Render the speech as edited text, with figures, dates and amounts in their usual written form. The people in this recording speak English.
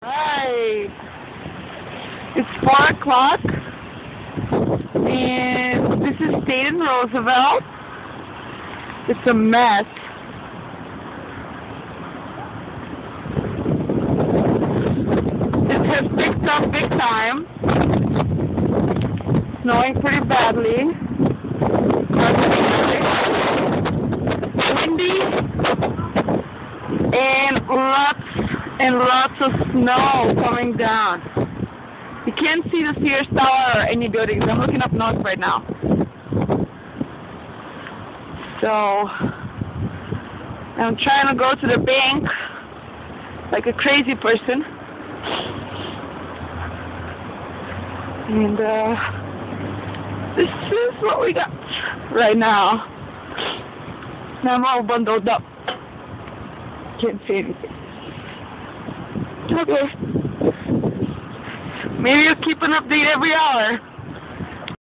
Hi. It's 4 o'clock, and this is Dayton Roosevelt. It's a mess. It has picked up big time. Snowing pretty badly. Windy, and lots of snow coming down. You can't see the Sears Tower or any buildings. I'm looking up north right now. So, I'm trying to go to the bank like a crazy person. And, this is what we got right now. Now I'm all bundled up. Can't see anything. Okay. Maybe you'll keep an update every hour.